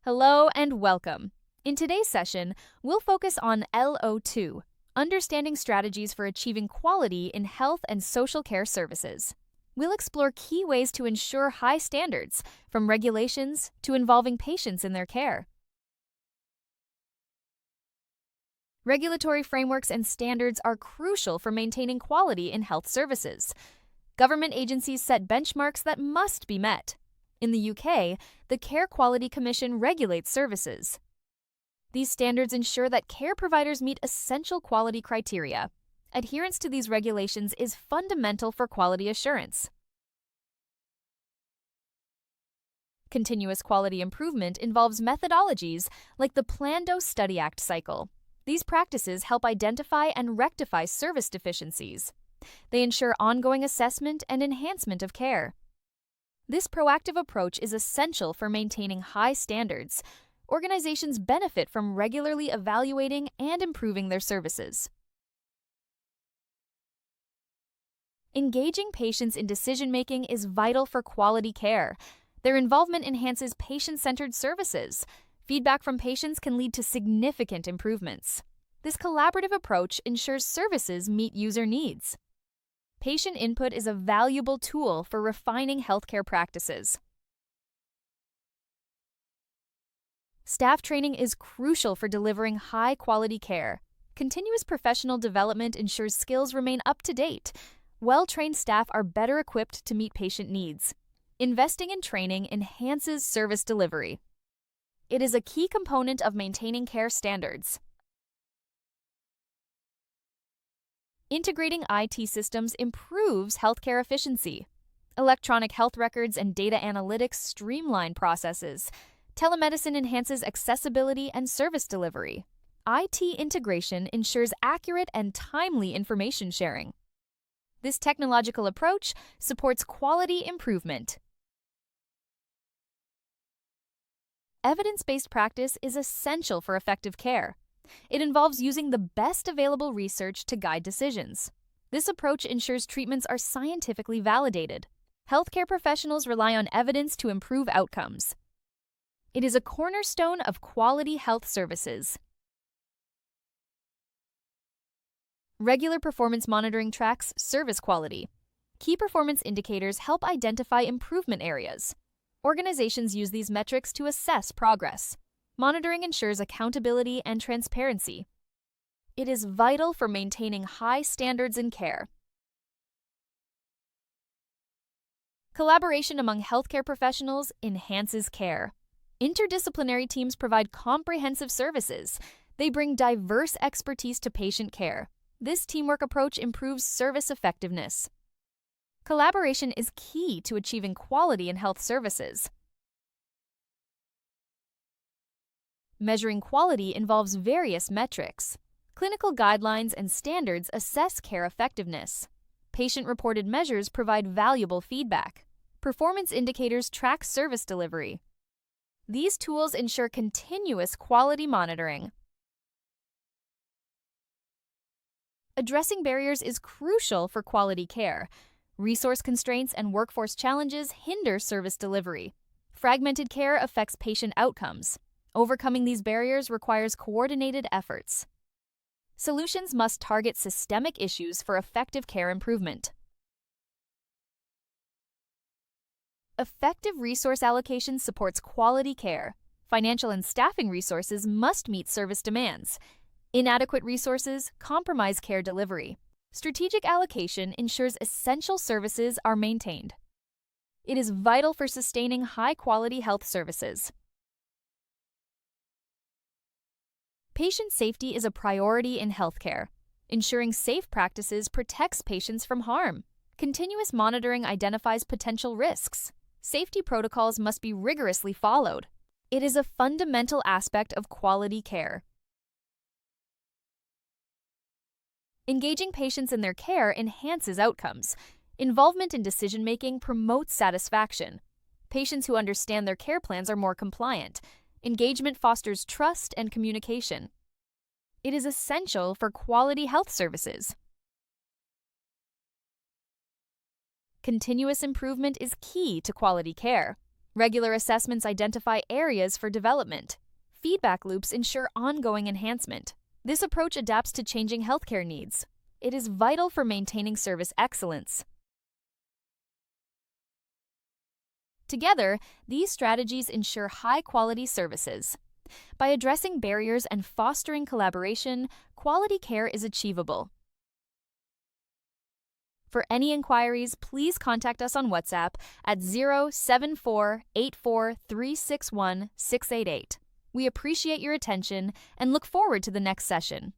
Hello and welcome. In today's session, we'll focus on LO2, understanding strategies for achieving quality in health and social care services. We'll explore key ways to ensure high standards, from regulations to involving patients in their care. Regulatory frameworks and standards are crucial for maintaining quality in health services. Government agencies set benchmarks that must be met. In the UK, the Care Quality Commission regulates services. These standards ensure that care providers meet essential quality criteria. Adherence to these regulations is fundamental for quality assurance. Continuous quality improvement involves methodologies like the Plan Dose Study Act cycle. These practices help identify and rectify service deficiencies. They ensure ongoing assessment and enhancement of care. This proactive approach is essential for maintaining high standards. Organizations benefit from regularly evaluating and improving their services. Engaging patients in decision-making is vital for quality care. Their involvement enhances patient-centered services. Feedback from patients can lead to significant improvements. This collaborative approach ensures services meet user needs. Patient input is a valuable tool for refining healthcare practices. Staff training is crucial for delivering high-quality care. Continuous professional development ensures skills remain up to date. Well-trained staff are better equipped to meet patient needs. Investing in training enhances service delivery. It is a key component of maintaining care standards. Integrating IT systems improves healthcare efficiency. Electronic health records and data analytics streamline processes. Telemedicine enhances accessibility and service delivery. IT integration ensures accurate and timely information sharing. This technological approach supports quality improvement. Evidence-based practice is essential for effective care. It involves using the best available research to guide decisions. This approach ensures treatments are scientifically validated. Healthcare professionals rely on evidence to improve outcomes. It is a cornerstone of quality health services. Regular performance monitoring tracks service quality. Key performance indicators help identify improvement areas. Organizations use these metrics to assess progress. Monitoring ensures accountability and transparency. It is vital for maintaining high standards in care. Collaboration among healthcare professionals enhances care. Interdisciplinary teams provide comprehensive services. They bring diverse expertise to patient care. This teamwork approach improves service effectiveness. Collaboration is key to achieving quality in health services. Measuring quality involves various metrics. Clinical guidelines and standards assess care effectiveness. Patient-reported measures provide valuable feedback. Performance indicators track service delivery. These tools ensure continuous quality monitoring. Addressing barriers is crucial for quality care. Resource constraints and workforce challenges hinder service delivery. Fragmented care affects patient outcomes. Overcoming these barriers requires coordinated efforts. Solutions must target systemic issues for effective care improvement. Effective resource allocation supports quality care. Financial and staffing resources must meet service demands. Inadequate resources compromise care delivery. Strategic allocation ensures essential services are maintained. It is vital for sustaining high-quality health services. Patient safety is a priority in healthcare. Ensuring safe practices protects patients from harm. Continuous monitoring identifies potential risks. Safety protocols must be rigorously followed. It is a fundamental aspect of quality care. Engaging patients in their care enhances outcomes. Involvement in decision-making promotes satisfaction. Patients who understand their care plans are more compliant. Engagement fosters trust and communication. It is essential for quality health services. Continuous improvement is key to quality care. Regular assessments identify areas for development. Feedback loops ensure ongoing enhancement. This approach adapts to changing healthcare needs. It is vital for maintaining service excellence. Together, these strategies ensure high-quality services. By addressing barriers and fostering collaboration, quality care is achievable. For any inquiries, please contact us on WhatsApp at 074-84-361-688. We appreciate your attention and look forward to the next session.